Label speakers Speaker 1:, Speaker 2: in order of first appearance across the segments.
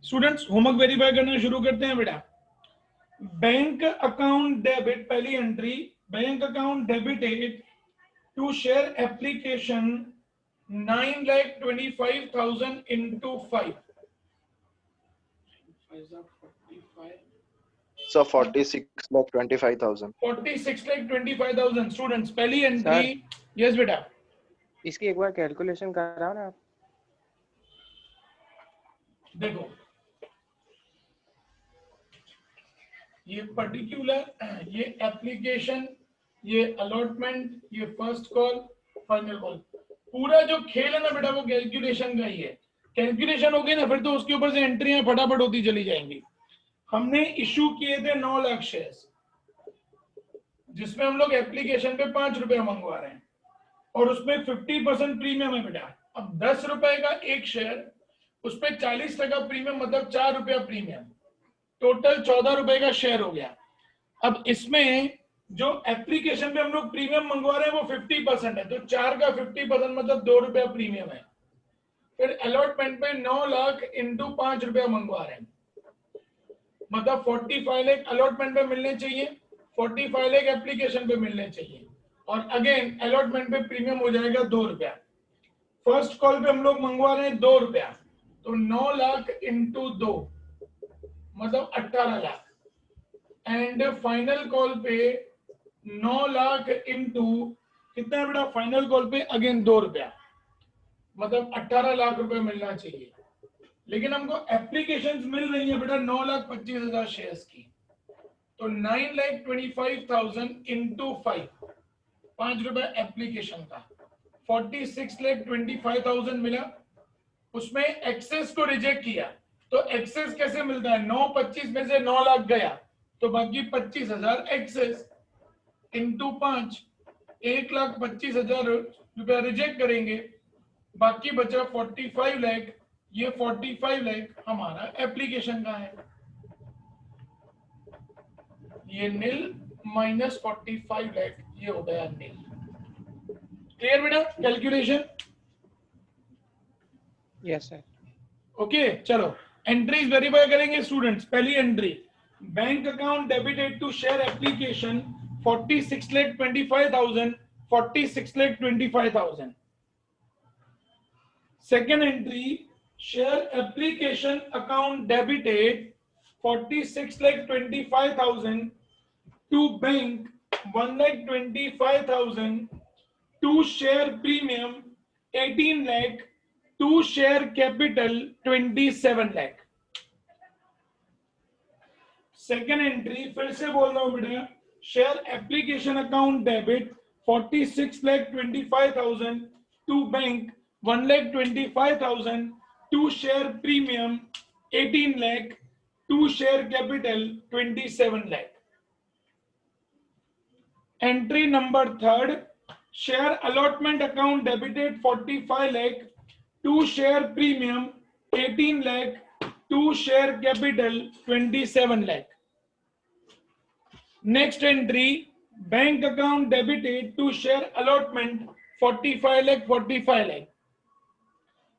Speaker 1: Students homework verify करना शुरू करते हैं बेटा। बैंक अकाउंट डेबिट, पहली entry, bank account debited to share application 9,25,000 into 5.
Speaker 2: So 46,25,000.
Speaker 1: 46,25,000 students, पहली एंट्री। यस बेटा,
Speaker 3: इसकी एक बार कैलकुलेशन कराओ ना आप।
Speaker 1: देखो ये पर्टिकुलर, ये एप्लीकेशन, ये अलॉटमेंट, ये फर्स्ट कॉल, फाइनल कॉल, पूरा जो खेल है ना बेटा वो कैलकुलेशन का ही है। कैलकुलेशन हो गई ना फिर तो उसके ऊपर से एंट्रियां फटाफट होती चली जाएंगी। हमने इशू किए थे 9 लाख शेयर्स, जिसमें हम लोग एप्लीकेशन पे 5 रुपया मंगवा रहे हैं और उसमें 50% प्रीमियम है बेटा। अब 10 रुपए का एक शेयर, उस पर 40% प्रीमियम, मतलब 4 रुपया प्रीमियम, टोटल 14 रुपए का शेयर हो गया। अब इसमें जो एप्लीकेशन पे हम लोग प्रीमियम मंगवा रहे हैं वो 50% है, तो 4 का 50% मतलब 2 रुपया प्रीमियम है। फिर अलॉटमेंट पे 9 लाख इंटू 5 रुपया मंगवा रहे हैं, मतलब 45 लाख अलॉटमेंट पे मिलने चाहिए, 45 लाख एप्लीकेशन पे मिलने चाहिए, और अगेन अलॉटमेंट पे प्रीमियम हो जाएगा 2 रुपया। फर्स्ट कॉल पे हम लोग मंगवा रहे हैं 2 रुपया, तो 9 लाख इंटू 2 मतलब 18 लाख, एंड फाइनल कॉल पे 9 लाख इंटू कितना है बेटा, फाइनल कॉल पे अगेन 2 रुपया, मतलब 18 लाख रुपए मिलना चाहिए। लेकिन हमको एप्लीकेशंस मिल रही है बेटा 9,25,000 शेयर्स की, तो 9,25,000 इंटू 5 रुपए एप्लीकेशन का, 46,25,000 मिला। उसमें एक्सेस को रिजेक्ट किया, तो एक्सेस कैसे मिलता है, 9,25 में से 9 लाख गया तो बाकी 25,000 एक्सेस इंटू 5, 1,25,000 रुपया रिजेक्ट करेंगे, बाकी बचा 45 लाख। ये 45 लाख हमारा एप्लीकेशन का है, ये नील माइनस 45 लाख, ये हो गया नील। क्लियर बेटा कैलकुलेशन?
Speaker 3: Yes sir.
Speaker 1: ओके चलो एंट्रीज वेरीफाई करेंगे स्टूडेंट्स। पहली entry, bank account debited to share application 46,25,000, 46,25,000। Second entry, share application account debited 46,25,000 to bank 1,25,000 to share premium 18 lakh to share capital 27 lakh. Second entry फिर से बोल रहा हूं बेटा, share application account debit 46,25,000 to bank 1,25,000 to share premium 18 lakh to share capital 27 lakh. Entry number third, share allotment account debited 45 lakh to share premium 18 lakh to share capital 27 lakh. Next entry, bank account debited to share allotment 45 lakh 45 lakh.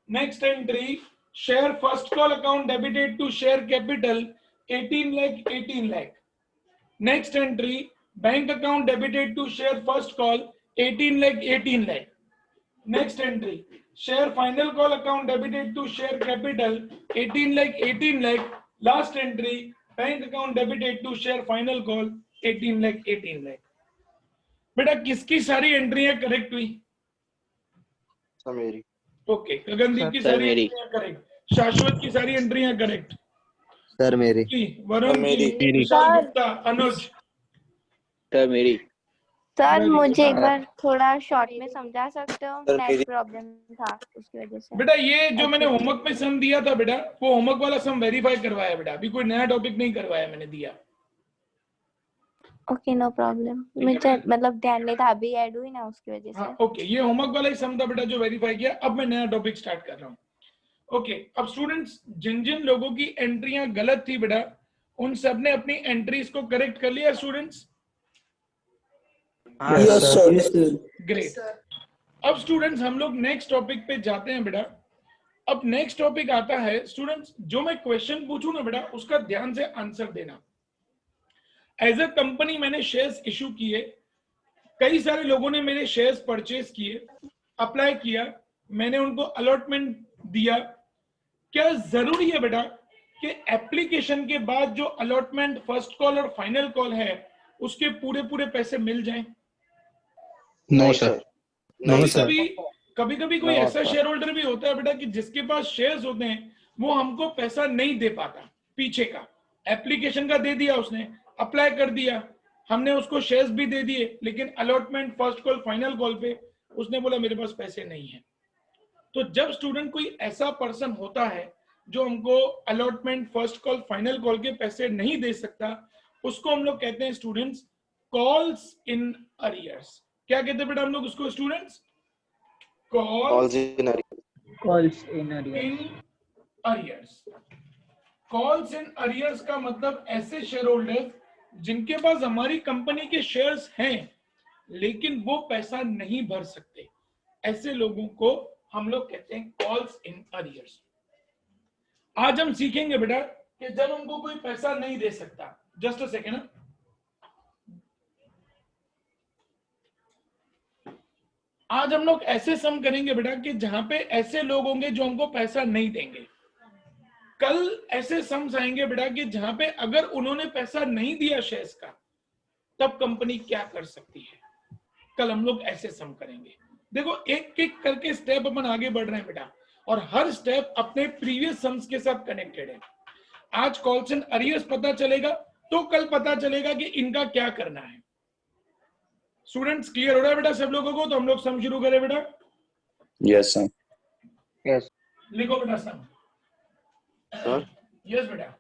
Speaker 1: Next entry, share first call account debited to share capital 18 lakh 18 lakh. Next entry, bank account debited to share first call 18 lakh 18 lakh. Next entry, share final call account debited to share capital 18 lakh 18 lakh. Last entry, bank account debited to share final call 18 lakh 18 lakh. बेटा किसकी सारी एंट्रियां correct हुई?
Speaker 2: Sir मेरी।
Speaker 1: Okay, Gagandeep की सारी एंट्रियां correct, शाश्वत की सारी एंट्रियां करेक्ट,
Speaker 4: सर मेरी,
Speaker 1: वरुण की, विशाल गुप्ता, अनुज
Speaker 5: सर मेरी।
Speaker 6: सर मुझे एक बार थोड़ा शॉर्ट में समझा सकते हो, नेट प्रॉब्लम था उसकी वजह से।
Speaker 1: बेटा ये जो मैंने होमवर्क में सम दिया था बेटा, वो होमवर्क वाला सम वेरीफाई करवाया बेटा, अभी कोई नया टॉपिक नहीं करवाया मैंने दिया।
Speaker 6: ओके नो प्रॉब्लम, मुझे मतलब ध्यान नहीं था, अभी ऐड हुई ना उसकी वजह से।
Speaker 1: हाँ ओके, ये होमवर्क वाला ही सम था बेटा जो वेरीफाई किया। अब मैं नया टॉपिक स्टार्ट कर रहा हूँ। ओके अब स्टूडेंट्स, जिन जिन लोगों की एंट्रियां गलत थी बेटा, उन सब ने अपनी एंट्रीज को करेक्ट कर लिया स्टूडेंट्स? ग्रेट। अब स्टूडेंट्स हम लोग नेक्स्ट टॉपिक पे जाते हैं बेटा। अब नेक्स्ट टॉपिक आता है स्टूडेंट्स, जो मैं क्वेश्चन पूछूं ना बेटा उसका ध्यान से आंसर देना। एज अ कंपनी मैंने शेयर्स इशू किए, कई सारे लोगों ने मेरे शेयर्स परचेज किए, अप्लाई किया, मैंने उनको अलॉटमेंट दिया। क्या जरूरी है बेटा कि एप्लीकेशन के बाद जो अलॉटमेंट फर्स्ट कॉल और फाइनल कॉल है उसके पूरे पूरे पैसे मिल जाएं?
Speaker 2: नहीं सर, नहीं सर,
Speaker 1: कभी कभी कोई
Speaker 2: नहीं
Speaker 1: ऐसा
Speaker 2: होता।
Speaker 1: शेयर होल्डर भी होता है बेटा कि जिसके पास शेयर्स होते हैं वो हमको पैसा नहीं दे पाता, पीछे का एप्लीकेशन का दे दिया उसने, अप्लाई कर दिया, हमने उसको शेयर्स भी दे दिए, लेकिन allotment first call final call पे उसने बोला मेरे पास पैसे नहीं है। तो जब स्टूडेंट कोई ऐसा पर्सन होता है जो हमको allotment first call final call के पैसे नहीं दे सकता, उसको हम लोग कहते हैं स्टूडेंट्स कॉल्स इन अरियर्स। क्या कहते हैं बेटा हम लोग उसको students?
Speaker 2: Calls in arrears.
Speaker 3: Calls in arrears.
Speaker 1: In arrears. Calls in arrears का मतलब ऐसे शेयर होल्डर जिनके पास हमारी कंपनी के शेयर्स हैं लेकिन वो पैसा नहीं भर सकते, ऐसे लोगों को हम लोग कहते हैं कॉल्स इन अरियर्स। आज हम सीखेंगे बेटा कि जब हमको कोई पैसा नहीं दे सकता, जस्ट अ सेकेंड, आज हम लोग ऐसे सम करेंगे बेटा कि जहां पे ऐसे लोग होंगे जो हमको पैसा नहीं देंगे। कल ऐसे सम्स आएंगे बेटा कि जहां पे अगर उन्होंने पैसा नहीं दिया शेयर्स का तब कंपनी क्या कर सकती है। कल हम लोग ऐसे सम करेंगे। देखो एक एक करके स्टेप अपन आगे बढ़ रहे हैं बेटा, और हर स्टेप अपने प्रीवियस सम्स के साथ कनेक्टेड है। आज कॉल्स एंड अरियर्स पता चलेगा तो कल पता चलेगा कि इनका क्या करना है। स्टूडेंट्स क्लियर हो रहा है बेटा सब लोगों को? तो हम लोग सम शुरू करें बेटा।
Speaker 5: Yes sir.
Speaker 3: Yes.
Speaker 1: लिखो बेटा सम।
Speaker 2: सर
Speaker 1: यस बेटा।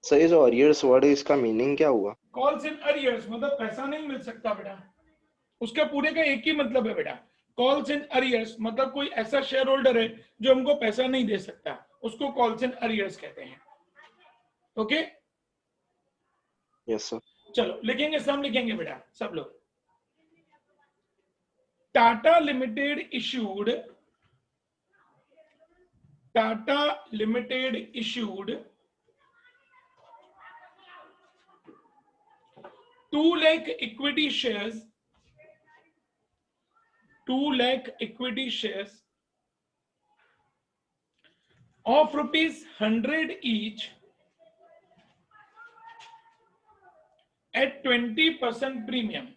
Speaker 2: सही, जो अरियर्स वर्ड है इसका मीनिंग क्या हुआ?
Speaker 1: कॉल्स इन अरियर्स मतलब पैसा नहीं मिल सकता बेटा, उसका पूरे का एक ही मतलब है बेटा। कॉल्स इन अरियर्स मतलब कोई ऐसा शेयर होल्डर है जो हमको पैसा नहीं दे सकता, उसको कॉल्स इन अरियर्स कहते हैं। Okay
Speaker 2: yes sir.
Speaker 1: चलो लिखेंगे, सम लिखेंगे बेटा सब लोग। Tata limited issued 2 lakh equity shares, 2 lakh equity shares of ₹100 each at 20% premium.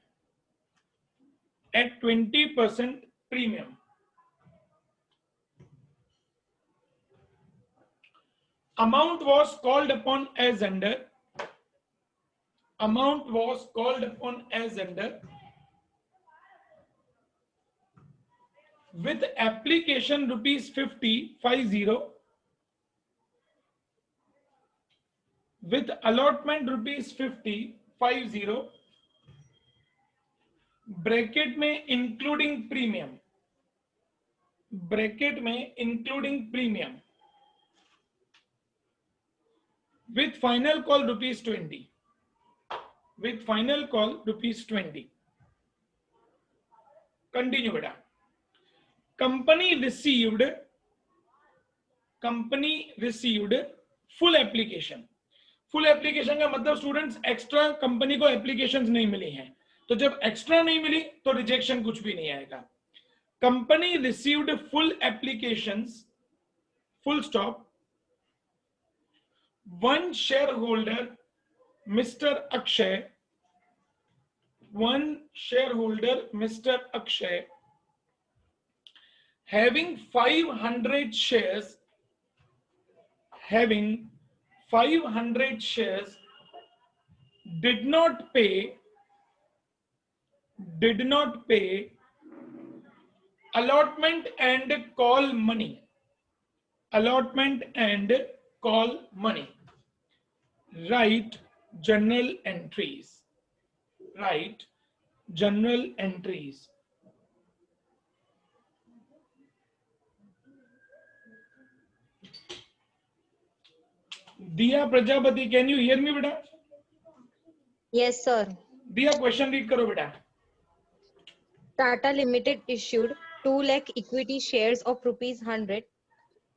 Speaker 1: At 20% premium. Amount was called upon as under. Amount was called upon as under with application ₹50, with allotment ₹50, bracket में including premium, bracket में including premium, with final call ₹20, with final call ₹20. Continue बेटा। Company received full application. Full application का मतलब students extra company को applications नहीं मिली हैं, तो जब एक्स्ट्रा नहीं मिली तो रिजेक्शन कुछ भी नहीं आएगा। Company received full applications, full stop. One shareholder, Mr. Akshay, one shareholder, Mr. Akshay, having 500 shares, did not pay allotment and call money. Allotment and call money. Write journal entries. Write journal entries. Diya Prajapati, can you hear me beta?
Speaker 4: Yes, sir.
Speaker 1: Diya question read karo beta.
Speaker 4: Tata Limited issued 2 lakh equity shares of ₹100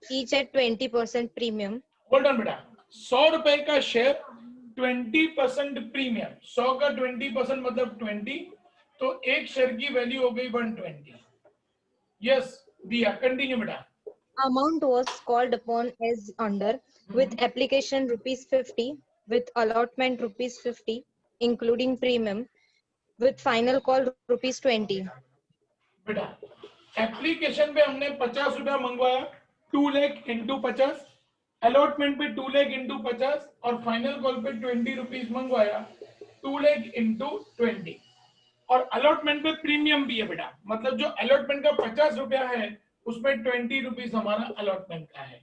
Speaker 4: each at 20% premium.
Speaker 1: Hold on बेटा, 100 रुपए का share 20% premium, 100 का 20% मतलब 20, तो एक share की value हो गई 120. यस दिया, कंटिन्यू बेटा.
Speaker 4: Amount was called upon as under, with application rupees 50, with allotment rupees 50, including premium, with final call rupees 20.
Speaker 1: बेटा एप्लीकेशन पे हमने 50 रुपया मंगवाया, 2 लाख इंटू 50, अलॉटमेंट पे 2 लाख इंटू 50 और फाइनल कॉल पे 20 रुपीज मंगवाया, 2 लाख इंटू 20. और अलॉटमेंट पे प्रीमियम भी है बेटा, मतलब जो अलॉटमेंट का 50 रुपया है उसमें 20 रुपीज हमारा अलॉटमेंट का है.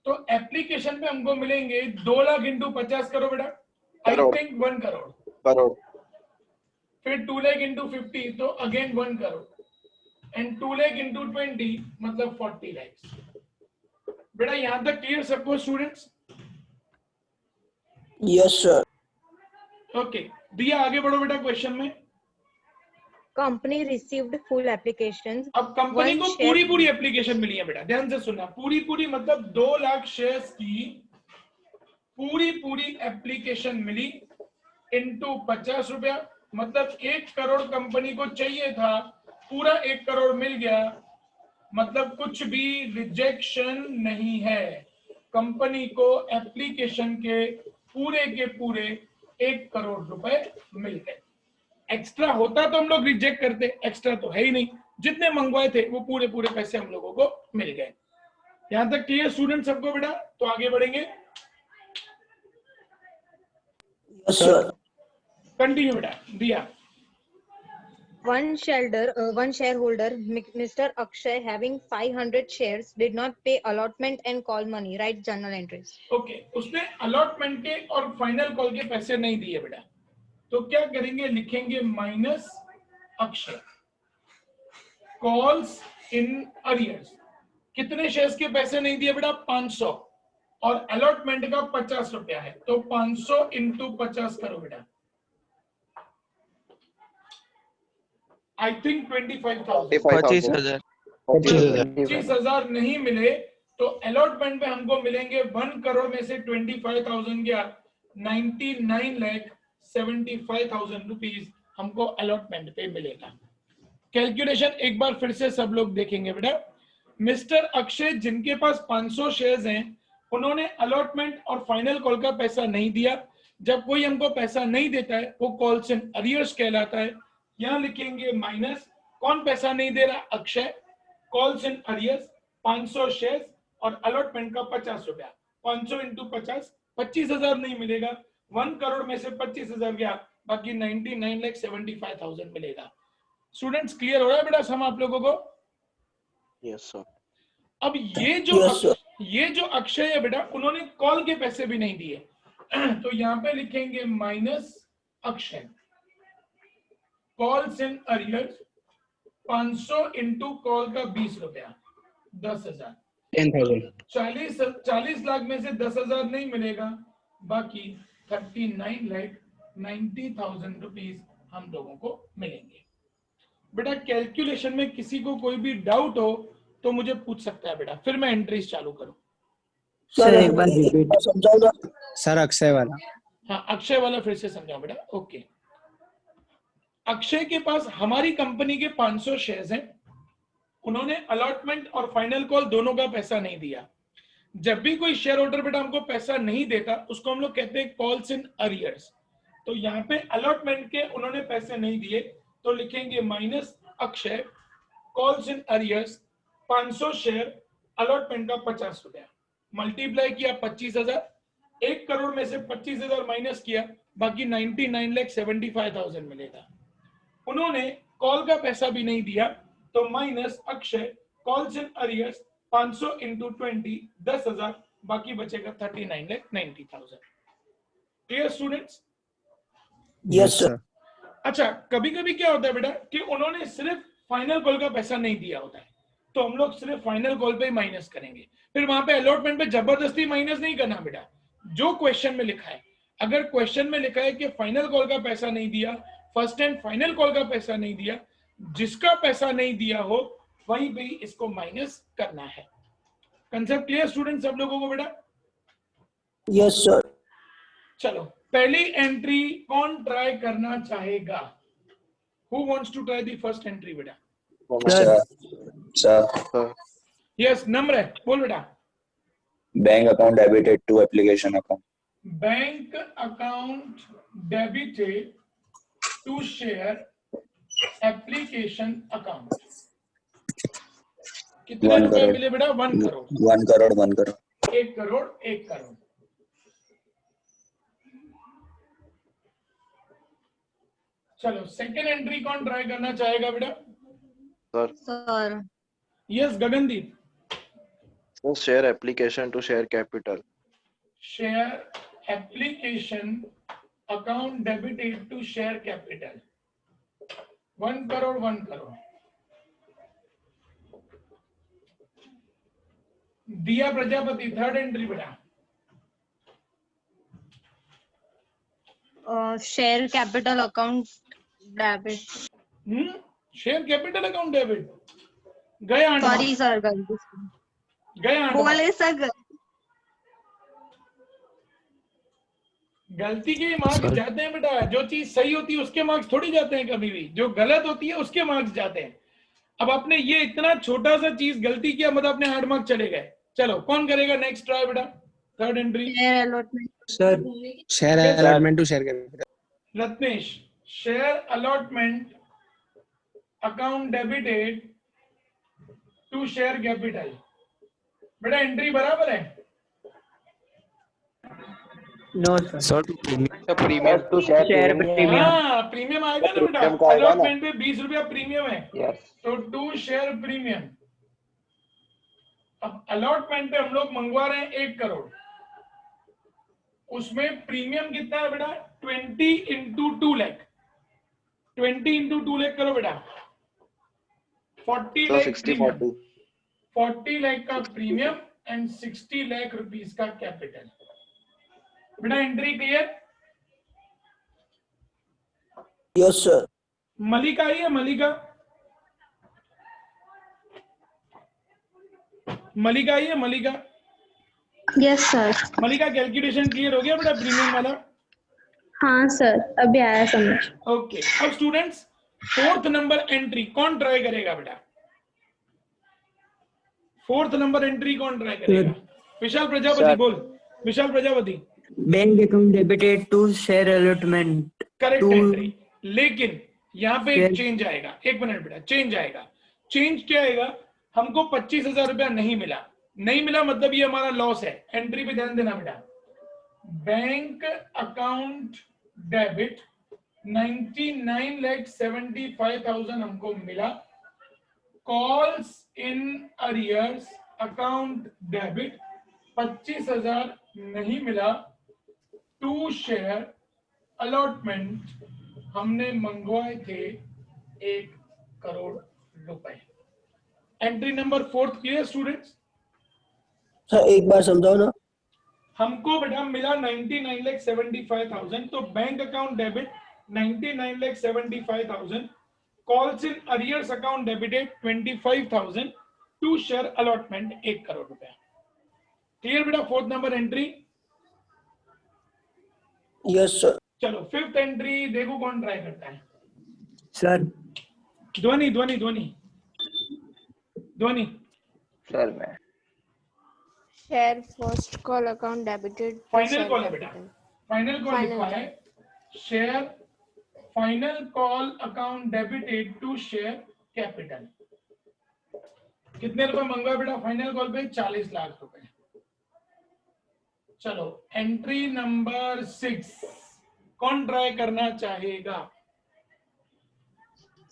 Speaker 1: तो एप्लीकेशन पे हमको मिलेंगे 2 लाख इंटू 50 करो बेटा, आई
Speaker 2: करोड़.
Speaker 1: थिंक 1 करोड़.
Speaker 2: करोड़.
Speaker 1: फिर 2 लाख इंटू 50 तो again 1 crore, and 2 lakh into 20 मतलब 40 लाख. बेटा यहां तक क्लियर सबको स्टूडेंट्स?
Speaker 7: Yes sir.
Speaker 1: ओके दिया, आगे बढ़ो बेटा क्वेश्चन में.
Speaker 4: Company received full applications.
Speaker 1: अब कंपनी
Speaker 4: One
Speaker 1: को
Speaker 4: share-
Speaker 1: पूरी एप्लीकेशन मिली है बेटा, ध्यान से सुनना. पूरी मतलब 2 लाख शेयर्स की पूरी एप्लीकेशन मिली इनटू 50 रुपया, मतलब 1 करोड़ कंपनी को चाहिए था, पूरा 1 करोड़ मिल गया, मतलब कुछ भी रिजेक्शन नहीं है. कंपनी को एप्लीकेशन के पूरे 1 करोड़ रुपए मिल गए. एक्स्ट्रा होता तो हम लोग रिजेक्ट करते, एक्स्ट्रा तो है ही नहीं, जितने मंगवाए थे वो पूरे पैसे हम लोगों को मिल गए. यहां तक क्लियर स्टूडेंट सबको बेटा? तो आगे बढ़ेंगे.
Speaker 7: Yes sir.
Speaker 1: कंटिन्यू बेटा. दिया.
Speaker 4: One shareholder, Mr. Akshay, having 500 shares, did not pay allotment and call money. Write journal entries.
Speaker 1: Okay उसने अलॉटमेंट के और फाइनल कॉल के पैसे नहीं दिए बेटा, तो क्या करेंगे, लिखेंगे minus Akshay. Calls in arrears, कितने शेयर्स के पैसे नहीं दिए बेटा? 500, और अलॉटमेंट का 50 रुपया है, तो 500 इंटू 50 करो बेटा, आई थिंक 25,000. 25,000 नहीं मिले तो अलॉटमेंट पे हमको मिलेंगे 1 करोड़ में से 25,000 गया, 99,75,000 रुपीज हमको अलॉटमेंट पे मिलेगा. कैलकुलेशन एक बार फिर से सब लोग देखेंगे बेटा. मिस्टर अक्षय जिनके पास 500 शेयर्स हैं, उन्होंने अलॉटमेंट और फाइनल कॉल का पैसा नहीं दिया. जब कोई हमको पैसा नहीं देता है वो कॉल्स इन अरियर्स कहलाता है. यहां लिखेंगे माइनस, कौन पैसा नहीं दे रहा? Akshay. Calls in arrears 500 shares और अलॉटमेंट का 50 रुपया, 500 इंटू 50, 25,000 नहीं मिलेगा. 1 करोड़ में से 25,000 गया, बाकी 99,75,000 मिलेगा. स्टूडेंट्स क्लियर हो रहा है बेटा सम आप लोगों को?
Speaker 2: Yes sir.
Speaker 1: अब ये जो अक्षय है बेटा, उन्होंने कॉल के पैसे भी नहीं दिए, तो यहां पे लिखेंगे minus Akshay. Calls in arrears 500 into call का 20 रुपया, 10,000. 40 लाख में से 10,000 नहीं मिलेगा, बाकी 39,90,000 रुपीज हम लोगों को मिलेंगे. बेटा कैलकुलेशन में किसी को कोई भी डाउट हो तो मुझे पूछ सकता है बेटा, फिर मैं एंट्रीज चालू करूं.
Speaker 3: सर एक बार रिपीट
Speaker 7: समझाओगा
Speaker 3: सर, अक्षय वाला.
Speaker 1: हाँ अक्षय वाला फिर से समझाओ बेटा. ओके, अक्षय के पास हमारी कंपनी के 500 शेयर्स हैं, उन्होंने अलॉटमेंट और फाइनल कॉल दोनों का पैसा नहीं दिया. जब भी कोई शेयर होल्डर बेटा हमको पैसा नहीं देता उसको हम लोग कहते हैं कॉल्स इन अरियर्स. तो यहाँ पे अलॉटमेंट के उन्होंने पैसे नहीं दिए, तो लिखेंगे minus Akshay. Calls in arrears 500 share, allotment का 50 रुपया, मल्टीप्लाई किया 25,000, 1 करोड़ में से 25,000 माइनस किया, बाकी 99,75,000 मिलेगा. उन्होंने कॉल का पैसा भी नहीं दिया, तो minus Akshay calls in arrears 500 into 20, 10,000, बाकी बचेगा 39,90,000. Clear students?
Speaker 7: Yes sir.
Speaker 1: अच्छा कभी कभी क्या होता है बेटा कि उन्होंने सिर्फ फाइनल कॉल का पैसा नहीं दिया होता है, तो हम लोग सिर्फ फाइनल कॉल पे ही माइनस करेंगे. फिर वहां पे अलॉटमेंट पे जबरदस्ती माइनस नहीं करना बेटा. जो क्वेश्चन में लिखा है, अगर क्वेश्चन में लिखा है कि फाइनल कॉल का पैसा नहीं दिया, फर्स्ट एंड फाइनल कॉल का पैसा नहीं दिया, जिसका पैसा नहीं दिया हो वहीं पे इसको माइनस करना है. कंसेप्ट क्लियर स्टूडेंट सब लोगों को बेटा?
Speaker 7: Yes, sir.
Speaker 1: चलो पहली एंट्री कौन ट्राई करना चाहेगा? Who wants to try the first entry बेटा?
Speaker 5: Sir. Sir.
Speaker 1: यस नंबर है, बोल बेटा.
Speaker 5: Bank account debited to application account.
Speaker 1: Bank account debited to share application account. कितने
Speaker 5: 1
Speaker 1: रुपए
Speaker 5: crore.
Speaker 1: मिले बेटा? 1 करोड़.
Speaker 5: 1 crore. 1 crore.
Speaker 1: 1 करोड़ 1 करोड़. चलो सेकेंड एंट्री कौन ट्राई करना चाहेगा बेटा?
Speaker 2: Sir
Speaker 4: Sir.
Speaker 1: Yes Gagandeep.
Speaker 2: Sir share application to share capital.
Speaker 1: Share application account debited to share capital. 1 crore 1 crore. Diya Prajapati third entry बेटा.
Speaker 4: Share capital account debit.
Speaker 1: Share capital account debit. गए 8
Speaker 4: Sorry, sir. गलती से.
Speaker 1: गए 8.
Speaker 4: बोले सर.
Speaker 1: गलती के मार्क्स जाते हैं बेटा. जो चीज सही होती है उसके मार्क्स थोड़ी जाते हैं कभी भी. जो गलत होती है उसके मार्क्स जाते हैं. अब आपने ये इतना छोटा सा चीज गलती किया मतलब अपने 8 मार्क्स चले गए. चलो कौन करेगा नेक्स्ट ट्राई बेटा? Third entry.
Speaker 4: Share allotment.
Speaker 3: Sir share allotment to share capital.
Speaker 1: Ratnesh. Share allotment account debited to share capital. बेटा एंट्री बराबर है.
Speaker 3: No sir.
Speaker 2: Premium to
Speaker 3: share premium.
Speaker 1: हाँ प्रीमियम आएगा ना बेटा.
Speaker 2: प्रीमियम का आएगा ना.
Speaker 1: अलॉटमेंट पे 20 रुपया प्रीमियम है.
Speaker 2: यस
Speaker 1: तो टू शेयर प्रीमियम. अब अलॉटमेंट पे हम लोग मंगवा रहे हैं 1 करोड़. उसमें प्रीमियम कितना है बेटा? 20 इंटू 2 लाख. 20 इंटू 2 लाख करो बेटा. 40
Speaker 2: सर
Speaker 1: लाख
Speaker 2: 60
Speaker 1: प्रीमियम.
Speaker 2: 40.
Speaker 1: 40 लाख का प्रीमियम एंड 60 लाख रुपीस का कैपिटल. बेटा एंट्री क्लियर?
Speaker 7: Yes, sir.
Speaker 1: मलिका आई है? मलिका मलिका आई है? मलिका
Speaker 6: यस सर.
Speaker 1: मलिका कैलकुलेशन क्लियर हो गया बेटा प्रीमियम वाला?
Speaker 6: हाँ सर, अभी आया समझ.
Speaker 1: ओके. अब स्टूडेंट्स फोर्थ नंबर एंट्री कौन ट्राई करेगा बेटा? फोर्थ नंबर एंट्री कौन ट्राई करेगा? विशाल प्रजापति बोल. Vishal Prajapati.
Speaker 3: Bank account debited to share allotment.
Speaker 1: Correct
Speaker 3: To-
Speaker 1: entry. लेकिन यहाँ पे एक चेंज आएगा. 1 मिनट बेटा. चेंज आएगा. चेंज क्या आएगा? हमको 25,000 रुपया नहीं मिला. नहीं मिला मतलब ये हमारा लॉस है. एंट्री पे ध्यान देना बेटा. बैंक अकाउंट डेबिट 99,75,000 हमको मिला. Calls in arrears account debit 25,000 नहीं मिला. टू शेयर अलॉटमेंट हमने मंगवाए थे 1 करोड़ रुपए. Entry number 4 clear students?
Speaker 7: Sir एक बार समझाओ ना.
Speaker 1: हमको बेटा मिला 99,75,000. तो bank account debit 99,75,000. Calls in arrears account debited 25,000. To share allotment 1 crore रुपया. क्लियर बेटा? Fourth number entry.
Speaker 7: Yes, sir.
Speaker 1: चलो फिफ्थ एंट्री देखो कौन ट्राई करता है.
Speaker 3: सर
Speaker 1: ध्वनि ध्वनि ध्वनि ध्वनि.
Speaker 2: सर मैं
Speaker 6: share first call account debited.
Speaker 1: Final call है बेटा. फाइनल कॉल
Speaker 6: Final
Speaker 1: लिखा है. Share final call account debited to share capital. कितने रुपए मंगवाए बेटा फाइनल कॉल पे? 40 लाख रुपए. चलो एंट्री नंबर 6 कौन ट्राई करना चाहेगा?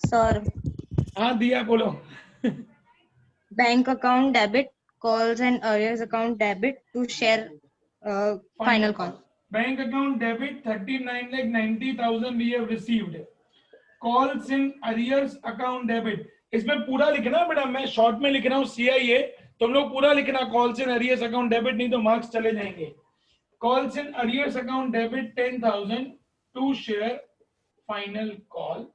Speaker 4: Sir.
Speaker 1: हाँ दिया बोलो.
Speaker 4: Bank account debit. Calls and arrears account debit to share final call.
Speaker 1: Bank account debit 39,90,000 we have received. Calls in arrears account debit. इसमें पूरा लिखना बेटा. मैं शॉर्ट में लिख रहा हूँ CIA. तुम लोग पूरा लिखना. Calls in arrears account debit नहीं तो मार्क्स चले जाएंगे. Calls in arrears account debit 10,000 to share final call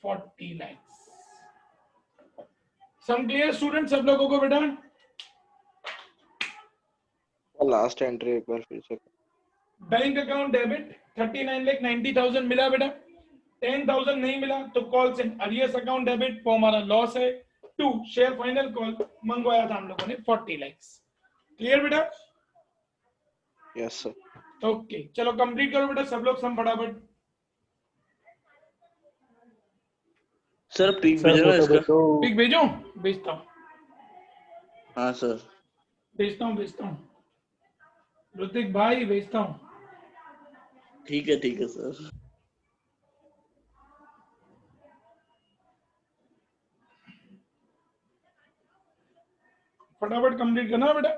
Speaker 1: 40 lakhs. सम क्लियर स्टूडेंट सब लोगों को बेटा?
Speaker 2: लास्ट एंट्री एक बार फिर से।
Speaker 1: बैंक अकाउंट डेबिट 39,90,000 मिला बेटा, 10,000 नहीं मिला तो calls in arrears account debit, वो हमारा लॉस है। 2 शेयर फाइनल कॉल मंगवाया था हम लोगों ने 40 लाख। क्लियर बेटा?
Speaker 2: Yes sir.
Speaker 1: ओके चलो कंप्लीट करो बेटा सब लोग, सम फटाफट।
Speaker 8: सर पिक
Speaker 7: सर
Speaker 8: भेजना
Speaker 7: फोटो
Speaker 8: इसका।
Speaker 7: भेजो।
Speaker 1: पिक भेजो, भेजता हूँ
Speaker 8: हाँ सर।
Speaker 1: भेजता हूँ ऋतिक भाई, भेजता हूँ।
Speaker 8: ठीक है सर।
Speaker 1: फटाफट कंप्लीट करना बेटा।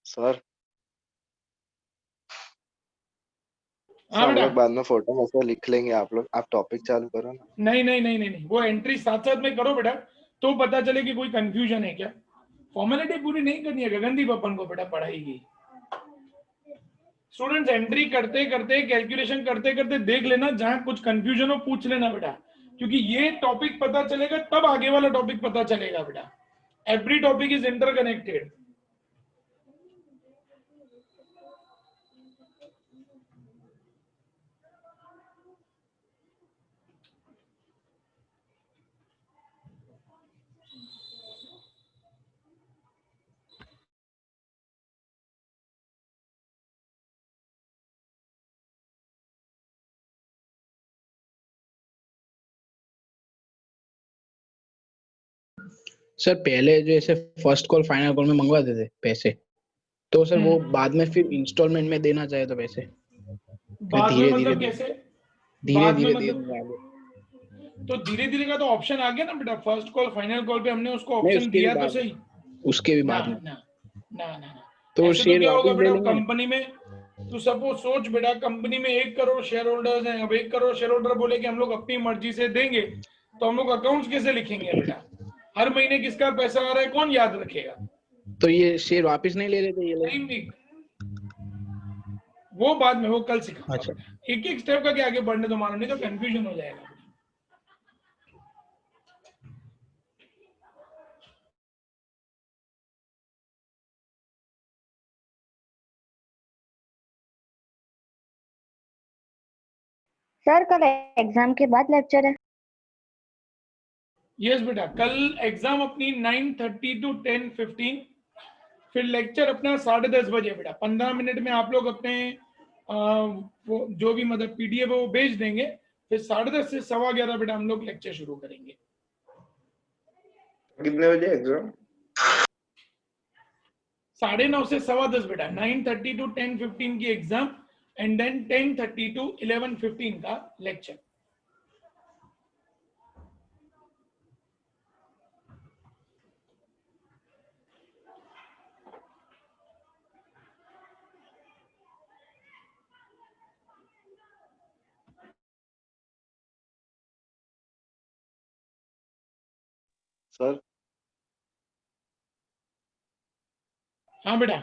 Speaker 2: सर
Speaker 1: हाँ
Speaker 2: हम
Speaker 1: बेटा।
Speaker 2: लोग बाद में फोटो में से लिख लेंगे, आप लोग आप टॉपिक चालू करो ना।
Speaker 1: नहीं, वो एंट्री साथ साथ में करो बेटा, तो पता चले कि कोई कंफ्यूजन है क्या। फॉर्मेलिटी पूरी नहीं करनी है गगनदीप अपन को बेटा पढ़ाई की। स्टूडेंट्स एंट्री करते करते कैलकुलेशन करते करते देख लेना, जहां कुछ कंफ्यूजन हो पूछ लेना बेटा, क्योंकि ये टॉपिक पता चलेगा तब आगे वाला टॉपिक पता चलेगा बेटा। Every topic is interconnected.
Speaker 9: Sir पहले जो ऐसे फर्स्ट कॉल फाइनल कॉल में मंगवाते थे पैसे, तो सर वो बाद में फिर इंस्टॉलमेंट में देना चाहे तो पैसे
Speaker 1: बाद में
Speaker 9: धीरे
Speaker 1: मतलब
Speaker 9: धीरे
Speaker 1: कैसे?
Speaker 9: धीरे
Speaker 1: बाद में
Speaker 9: धीरे
Speaker 1: मतलब
Speaker 9: देंगे आगे।
Speaker 1: तो धीरे धीरे का तो ऑप्शन आ गया ना बेटा, फर्स्ट कॉल फाइनल कॉल पे हमने उसको
Speaker 9: नहीं,
Speaker 1: ऑप्शन दिया तो सही।
Speaker 9: उसके भी
Speaker 1: ना
Speaker 9: बाद में
Speaker 1: ना ना ना ना
Speaker 9: तो
Speaker 1: ऐसे तो
Speaker 9: शेयर
Speaker 1: क्या होगा
Speaker 9: वापस ले
Speaker 1: बेटा
Speaker 9: लेंगे।
Speaker 1: कंपनी में, तू सपोज सोच बेटा कंपनी में 1 करोड़ शेयर होल्डर्स हैं, अब 1 करोड़ शेयर होल्डर बोले कि हम लोग अपनी मर्जी से देंगे, तो हम लोग अकाउंट्स कैसे लिखेंगे बेटा? हर महीने किसका पैसा आ रहा है कौन याद रखेगा?
Speaker 9: तो ये शेयर वापस नहीं ले लेते ये लोग।
Speaker 1: नहीं, वो बाद में, वो कल सिखाऊंगा
Speaker 9: अच्छा।
Speaker 1: बेटा, एक एक स्टेप का आगे बढ़ने दो मानो, नहीं तो कंफ्यूजन हो जाएगा।
Speaker 6: सर कल एग्जाम के बाद लेक्चर है?
Speaker 1: यस बेटा, कल एग्जाम अपनी 9:30 to 10:15, फिर लेक्चर अपना 10:30 बजे बेटा। 15 मिनट में आप लोग अपने वो जो भी मतलब पीडीएफ वो भेज देंगे, फिर 10:30 से 11:15 बेटा हम लोग लेक्चर शुरू करेंगे।
Speaker 8: कितने बजे एग्जाम?
Speaker 1: 9:30 से 10:15 बेटा, 9:30 to 10:15 की एग्जाम, एंड देन 10:30 to 11:15 का लेक्चर।
Speaker 2: सर
Speaker 1: हाँ बेटा।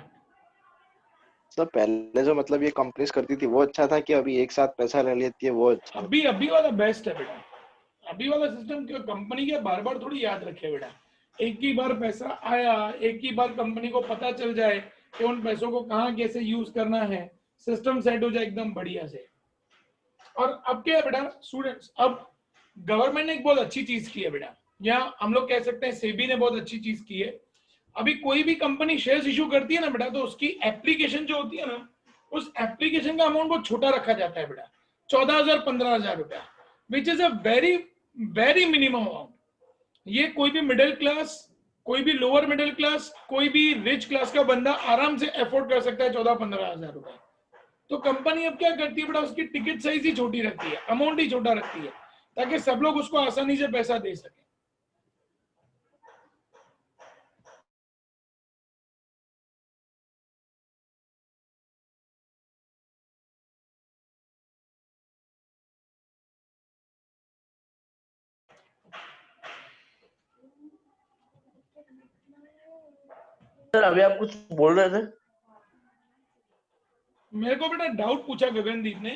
Speaker 2: सर पहले जो मतलब ये कंपनीज करती थी वो अच्छा था कि अभी एक साथ पैसा ले लेती है वो अच्छा है?
Speaker 1: अभी वाला बेस्ट है बेटा। अभी वाला सिस्टम क्यों, कंपनी के बार बार थोड़ी याद रखे बेटा, एक ही बार पैसा आया, एक ही बार कंपनी को पता चल जाए कि उन पैसों को कहाँ कैसे यूज करना है, सिस्टम सेट हो जाए एकदम बढ़िया से। और अब क्या है बेटा स्टूडेंट्स, अब गवर्नमेंट ने एक बहुत अच्छी चीज की है बेटा, या हम लोग कह सकते हैं सेबी ने बहुत अच्छी चीज की है। अभी कोई भी कंपनी शेयर्स इशू करती है ना बेटा, तो उसकी एप्लीकेशन जो होती है ना, उस एप्लीकेशन का अमाउंट बहुत छोटा रखा जाता है बेटा, 14,000 15,000 रुपया, which is a very very minimum amount. ये कोई भी मिडिल क्लास, कोई भी लोअर मिडिल क्लास, कोई भी रिच क्लास का बंदा आराम से अफोर्ड कर सकता है 14-15,000 रुपए। तो कंपनी अब क्या करती है बेटा, उसकी टिकट साइज ही छोटी रखती है, अमाउंट ही छोटा रखती है, ताकि सब लोग उसको आसानी से पैसा दे सके।
Speaker 8: सर अभी आप कुछ बोल रहे थे?
Speaker 1: मेरे को बेटा डाउट पूछा गगनदीप ने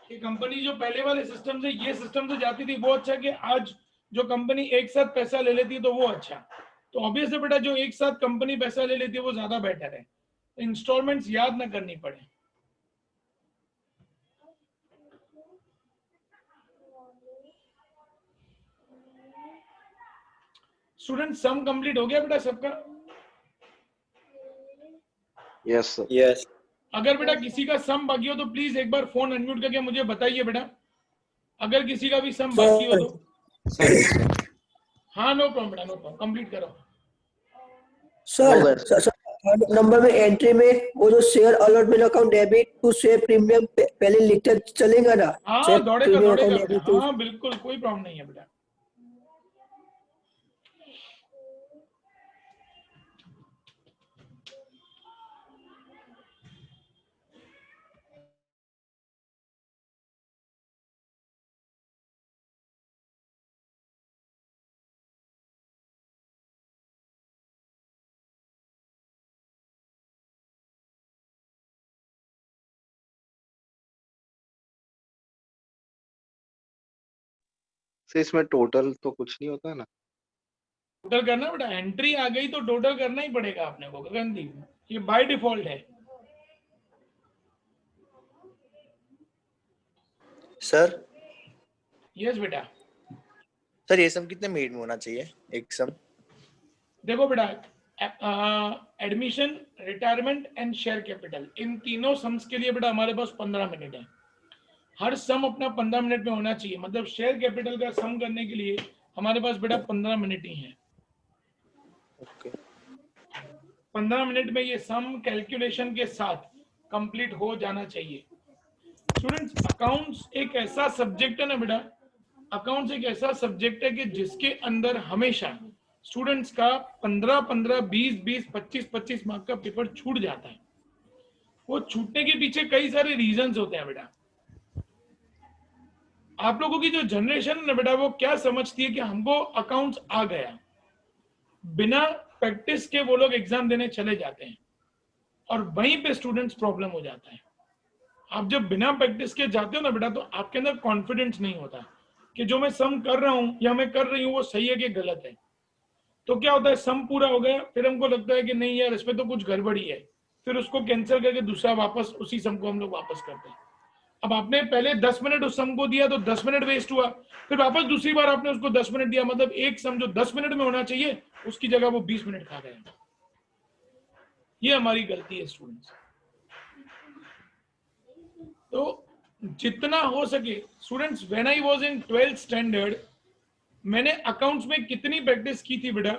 Speaker 1: कि कंपनी जो पहले वाले सिस्टम से ये सिस्टम से जाती थी वो अच्छा कि आज जो कंपनी एक साथ पैसा ले लेती है तो वो अच्छा। तो ऑब्वियसली बेटा जो एक साथ कंपनी पैसा ले लेती है वो ज्यादा बेटर है, इंस्टॉलमेंट्स याद ना करनी पड़े। स्टूडेंट सम कंप्लीट हो गया बेटा सबका?
Speaker 2: Yes sir.
Speaker 5: Yes.
Speaker 1: अगर बेटा किसी का सम बाकी हो तो प्लीज एक बार फोन अनम्यूट करके मुझे बताइए बेटा, अगर किसी का भी सम बाकी हो तो। हाँ नो प्रॉब्लम बेटा, नो प्रॉब्लम, कंप्लीट करो।
Speaker 7: सर नंबर में एंट्री में वो जो share allotment account debit to share premium पहले लिखकर चलेगा ना?
Speaker 1: हाँ दौड़ेगा दौड़ेगा बेटा, हाँ बिल्कुल कोई प्रॉब्लम नहीं है बेटा।
Speaker 2: सर इसमें टोटल तो कुछ नहीं होता ना?
Speaker 1: टोटल करना बेटा, एंट्री आ गई तो टोटल करना ही पड़ेगा आपने को गगनदीप, ये बाय डिफॉल्ट है।
Speaker 10: सर
Speaker 1: यस बेटा।
Speaker 10: सर ये सम कितने मिनट में होना चाहिए एक सम?
Speaker 1: देखो बेटा, admission, retirement and share capital, इन तीनों सम्स के लिए बेटा हमारे पास 15 मिनट है। हर सम अपना 15 मिनट में होना चाहिए, मतलब शेयर कैपिटल का सम करने के लिए हमारे पास बेटा 15 मिनट ही है।
Speaker 10: ओके।
Speaker 1: 15 मिनट में ये सम कैलकुलेशन के साथ कंप्लीट हो जाना चाहिए। स्टूडेंट्स अकाउंट्स एक ऐसा सब्जेक्ट है ना बेटा, अकाउंट्स एक ऐसा सब्जेक्ट है कि जिसके अंदर हमेशा स्टूडेंट्स का 15-15, 20-20, 25-25 मार्क का पेपर छूट जाता है। वो छूटने के पीछे कई सारे रीजंस होते हैं बेटा। आप लोगों की जो जनरेशन है ना बेटा, वो क्या समझती है कि हमको अकाउंट्स आ गया, बिना प्रैक्टिस के वो लोग एग्जाम देने चले जाते हैं और वहीं पे स्टूडेंट्स प्रॉब्लम हो जाता है। आप जब बिना प्रैक्टिस के जाते हो ना बेटा, तो आपके अंदर कॉन्फिडेंस नहीं होता कि जो मैं सम कर रहा हूं या मैं कर रही हूं वो सही है कि गलत है। तो क्या होता है, सम पूरा हो गया, फिर हमको लगता है कि नहीं यार इसमें तो कुछ गड़बड़ी है, फिर उसको कैंसिल करके दूसरा वापस उसी सम को हम लोग वापस करते हैं। अब आपने पहले 10 मिनट उस सम को दिया तो 10 मिनट वेस्ट हुआ, फिर वापस दूसरी बार आपने उसको 10 मिनट दिया, मतलब एक सम जो 10 मिनट में होना चाहिए उसकी जगह वो 20 मिनट खा गया। ये हमारी गलती है स्टूडेंट्स। तो जितना हो सके students, when I was in 12th standard, मैंने अकाउंट्स में कितनी प्रैक्टिस की थी बेटा,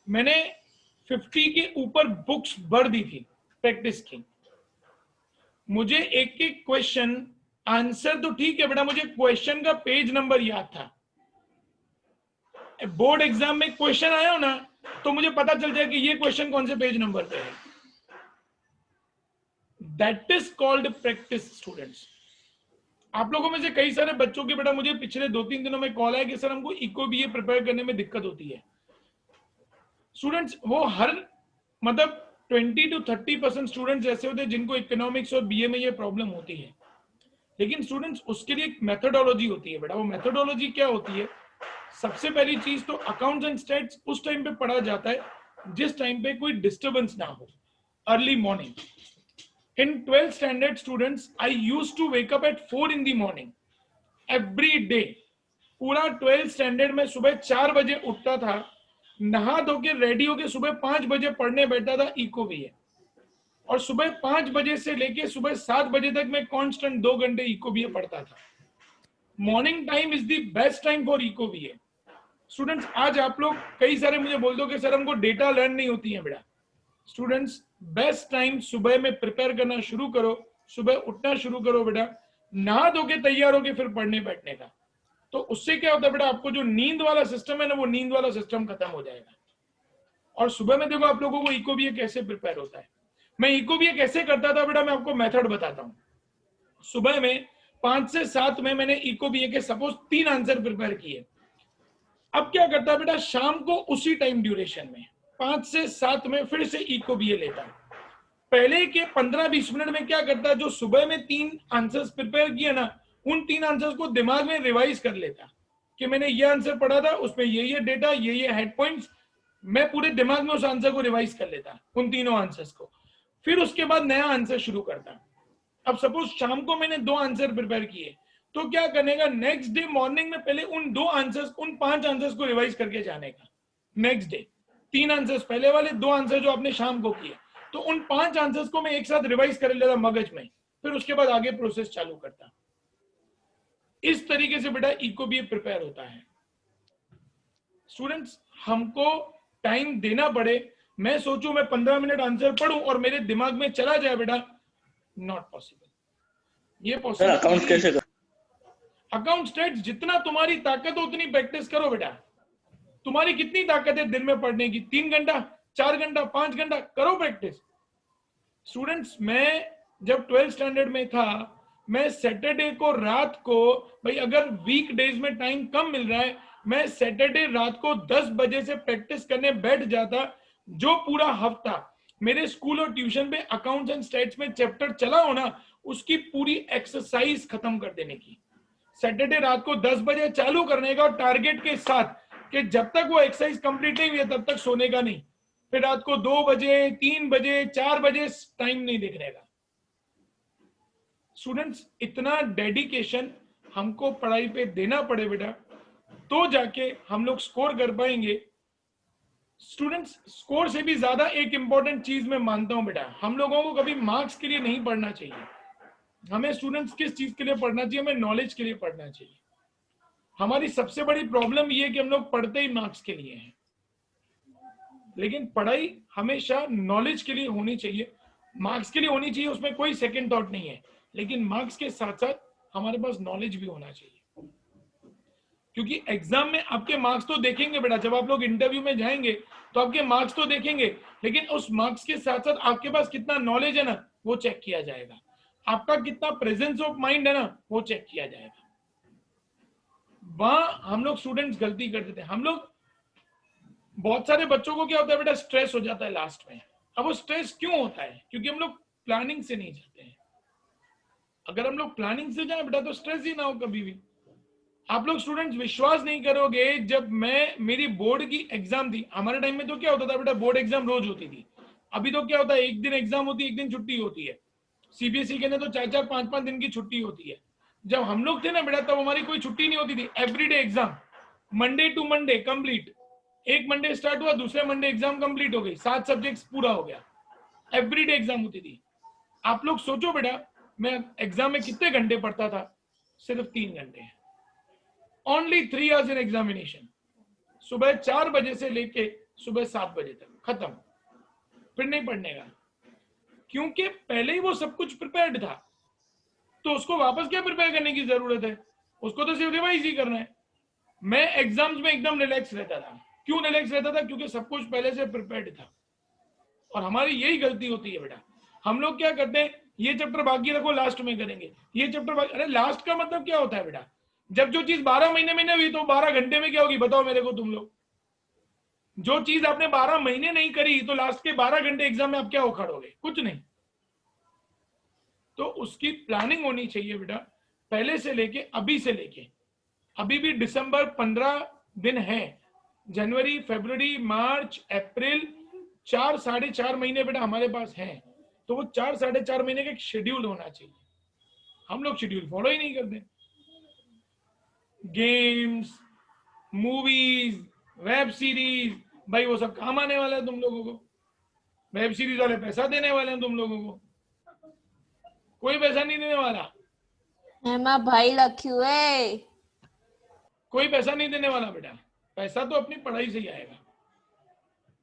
Speaker 1: मैंने 50 के ऊपर बुक्स भर दी थी प्रैक्टिस की। मुझे एक एक क्वेश्चन आंसर तो ठीक है बेटा, मुझे क्वेश्चन का पेज नंबर याद था। बोर्ड एग्जाम में क्वेश्चन आया हो ना तो मुझे पता चल जाए कि ये क्वेश्चन कौन से पेज नंबर पे है। That is called practice students. आप लोगों में से कई सारे बच्चों के बेटा मुझे पिछले 2-3 दिनों में कॉल आया कि सर हमको इको बीए प्रिपेयर करने में दिक्कत होती है। स्टूडेंट्स वो हर मतलब 20 to 30% स्टूडेंट्स ऐसे होते हैं जिनको इकोनॉमिक्स और बीए में ये प्रॉब्लम होती है, लेकिन स्टूडेंट्स उसके लिए एक मेथोडोलॉजी होती है बेटा। वो मेथोडोलॉजी क्या होती है, सबसे पहली चीज तो अकाउंट्स एंड स्टैट्स उस टाइम पे पढ़ा जाता है जिस टाइम पे कोई डिस्टर्बेंस ना हो, early morning. In 12th standard students, I used to wake up at 4 in the morning every day. पूरा 12th standard में सुबह 4 बजे उठता था, नहा धो के रेडी होके सुबह 5 बजे पढ़ने बैठता था इको बीए, और सुबह 5 बजे से लेके सुबह 7 बजे तक मैं कांस्टेंट 2 घंटे इको बीए पढ़ता था। Morning time is the best time for eco BA. Students आज आप लोग कई सारे मुझे बोल दो कि सर हमको डेटा लर्न नहीं होती है बेटा। स्टूडेंट्स बेस्ट टाइम सुबह में प्रिपेयर करना शुरू करो, सुबह उठना शुरू करो बेटा, नहा धो के तैयार होके फिर पढ़ने बैठने का। तो उससे क्या होता है बेटा, आपको जो नींद वाला सिस्टम है ना, वो नींद वाला सिस्टम खत्म हो जाएगा। और सुबह में देखो आप लोगों को इको बीए कैसे प्रिपेयर होता है। मैं इको बीए कैसे करता था बेटा, मैं आपको मेथड बताता हूँ। सुबह में 5 से 7 में मैंने इको बीए के सपोज 3 आंसर प्रिपेयर किए। अब क्या करता है बेटा, शाम को उसी टाइम ड्यूरेशन में 5 से 7 में फिर से इको बीए लेता है। पहले के 15-20 मिनट में क्या करता है, जो सुबह में 3 आंसर्स प्रिपेयर किए ना, उन 3 आंसर्स को दिमाग में रिवाइज कर लेता कि मैंने ये आंसर पढ़ा था, उसमें ये डेटा, ये हेड पॉइंट्स, मैं पूरे दिमाग में उस आंसर को रिवाइज कर लेता, उन तीनों आंसर्स को। फिर उसके बाद नया आंसर शुरू करता। अब सपोज शाम को मैंने 2 आंसर प्रिपेयर किए, तो क्या करने का, नेक्स्ट डे मॉर्निंग में पहले उन 2 आंसर्स, उन 5 आंसर्स को रिवाइज करके जाने का। नेक्स्ट डे 3 आंसर्स पहले वाले, 2 आंसर जो आपने शाम को किए, तो उन 5 आंसर्स को मैं एक साथ रिवाइज कर लेता मगज में, फिर उसके बाद आगे प्रोसेस चालू करता। इस तरीके से बेटा इको भी प्रिपेयर होता है। स्टूडेंट्स, हमको टाइम देना पड़े, मैं सोचूं मैं 15 मिनट आंसर पढ़ूं और मेरे दिमाग में चला जाए बेटा, नॉट पॉसिबल। ये पॉसिबल।
Speaker 8: अकाउंट कैसे कर?
Speaker 1: अकाउंट स्टेट्स, जितना तुम्हारी ताकत हो उतनी प्रैक्टिस करो बेटा। तुम्हारी कितनी ताकत है दिन में पढ़ने की? 3 घंटा, 4 घंटा, 5 घंटा, करो प्रैक्टिस। स्टूडेंट्स, मैं जब 12th स्टैंडर्ड में था, मैं सैटरडे को रात को, भाई अगर वीक डेज में टाइम कम मिल रहा है, मैं सैटरडे रात को 10 बजे से प्रैक्टिस करने बैठ जाता, जो पूरा हफ्ता मेरे स्कूल और ट्यूशन में अकाउंट्स एंड स्टेट्स में चैप्टर चला हो ना, उसकी पूरी एक्सरसाइज खत्म कर देने की। सैटरडे रात को 10 बजे चालू करने का, और टारगेट के साथ कि जब तक वो एक्सरसाइज कंप्लीट नहीं हुई है तब तक सोने का नहीं। फिर रात को 2 बजे, 3 बजे, 4 बजे टाइम नहीं देखने का। स्टूडेंट्स, इतना डेडिकेशन हमको पढ़ाई पे देना पड़े बेटा, तो जाके हम लोग स्कोर कर पाएंगे। स्टूडेंट्स, स्कोर से भी ज्यादा एक इंपॉर्टेंट चीज मैं मानता हूं बेटा, हम लोगों को कभी मार्क्स के लिए नहीं पढ़ना चाहिए। हमें स्टूडेंट्स किस चीज के लिए पढ़ना चाहिए? हमें नॉलेज के लिए पढ़ना चाहिए। हमारी सबसे बड़ी प्रॉब्लम ये है कि हम लोग पढ़ते ही मार्क्स के लिए हैं, लेकिन पढ़ाई हमेशा नॉलेज के लिए होनी चाहिए, मार्क्स के लिए होनी चाहिए, उसमें कोई सेकंड थॉट नहीं है, लेकिन मार्क्स के साथ साथ हमारे पास नॉलेज भी होना चाहिए। क्योंकि एग्जाम में आपके मार्क्स तो देखेंगे बेटा, जब आप लोग इंटरव्यू में जाएंगे तो आपके मार्क्स तो देखेंगे, लेकिन उस मार्क्स के साथ साथ आपके पास कितना नॉलेज है ना, वो चेक किया जाएगा। आपका कितना प्रेजेंस ऑफ माइंड है ना, वो चेक किया जाएगा। वहां हम लोग स्टूडेंट्स गलती कर देते हैं। हम लोग, बहुत सारे बच्चों को क्या होता है बेटा, स्ट्रेस हो जाता है लास्ट में। अब वो स्ट्रेस क्यों होता है? क्योंकि हम लोग प्लानिंग से नहीं जाते हैं। अगर हम लोग प्लानिंग से जाए बेटा तो स्ट्रेस ही ना हो कभी भी। आप लोग स्टूडेंट्स विश्वास नहीं करोगे, जब मेरी बोर्ड की एग्जाम थी, हमारे टाइम में तो क्या होता था बेटा, बोर्ड एग्जाम रोज होती थी। अभी तो क्या होता है, एक दिन एग्जाम होती है, एक दिन छुट्टी होती है। सीबीएसई के अंदर तो 4-4, 5-5 दिन की छुट्टी होती है। जब हम लोग थे ना बेटा, तब हमारी कोई छुट्टी नहीं होती थी। Everyday exam, Monday to Monday complete. एक मंडे स्टार्ट हुआ, दूसरे मंडे एग्जाम कंप्लीट हो गई, 7 सब्जेक्ट्स पूरा हो गया। एवरीडे एग्जाम होती थी। आप लोग सोचो बेटा, मैं एग्जाम में कितने घंटे पढ़ता था? सिर्फ 3 घंटे। Only 3 hours in examination. सुबह 4 बजे से लेके सुबह 7 बजे तक खत्म, फिर नहीं पढ़ने का। क्योंकि पहले ही वो सब कुछ प्रिपेयर्ड था, तो उसको वापस क्या प्रिपेयर करने की जरूरत है? उसको तो सिर्फ रिवाइज ही करना है। मैं एग्जाम्स में एकदम रिलैक्स रहता था। क्यों रिलैक्स रहता था? क्योंकि सब कुछ पहले से प्रिपेयर्ड था। और हमारी यही गलती होती है बेटा, हम लोग क्या करते हैं, ये चैप्टर बाकी रखो, लास्ट में करेंगे, ये चैप्टर बाकी। अरे लास्ट का मतलब क्या होता है बेटा? जब जो चीज 12 महीने में नहीं हुई तो 12 घंटे में क्या होगी? बताओ मेरे को तुम लोग। जो चीज आपने 12 महीने नहीं करी, तो लास्ट के 12 घंटे एग्जाम में आप क्या उखाड़ोगे? कुछ नहीं। तो उसकी प्लानिंग होनी चाहिए बेटा, पहले से लेके अभी से लेके। अभी भी दिसंबर 15 दिन है, जनवरी, फरवरी, मार्च, अप्रैल, 4 साढ़े 4 महीने बेटा हमारे पास हैं। तो वो 4 साढ़े 4 महीने का एक शेड्यूल होना चाहिए। हम लोग शेड्यूल फॉलो ही नहीं करते। गेम्स, मूवीज, वेब सीरीज, भाई वो सब काम आने वाला है तुम लोगों को। वेब सीरीज वाले पैसा देने वाले हैं तुम लोगों को? कोई पैसा नहीं देने वाला।
Speaker 6: हेमा भाई लख्यू है,
Speaker 1: कोई पैसा नहीं देने वाला बेटा। पैसा तो अपनी पढ़ाई से ही आएगा।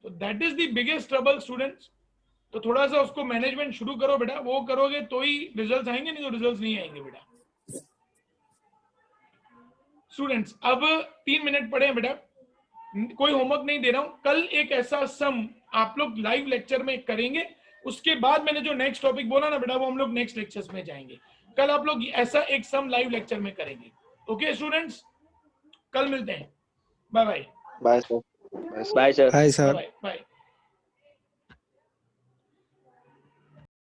Speaker 1: तो that is the biggest trouble students. तो थोड़ा सा उसको मैनेजमेंट शुरू करो बेटा, वो करोगे तो ही रिजल्ट्स आएंगे, नहीं तो रिजल्ट्स नहीं आएंगे बेटा। स्टूडेंट्स, अब 3 मिनट पढ़े बेटा, कोई होमवर्क नहीं दे रहा हूं। कल एक ऐसा सम आप लोग लाइव लेक्चर में करेंगे, उसके बाद मैंने जो नेक्स्ट टॉपिक बोला ना बेटा, वो हम लोग नेक्स्ट लेक्चर्स में जाएंगे। कल आप लोग ऐसा एक सम लाइव लेक्चर में करेंगे। ओके स्टूडेंट्स, कल मिलते हैं। Bye bye.
Speaker 2: Bye sir.
Speaker 5: Bye sir.
Speaker 3: Hi sir.
Speaker 1: Bye bye.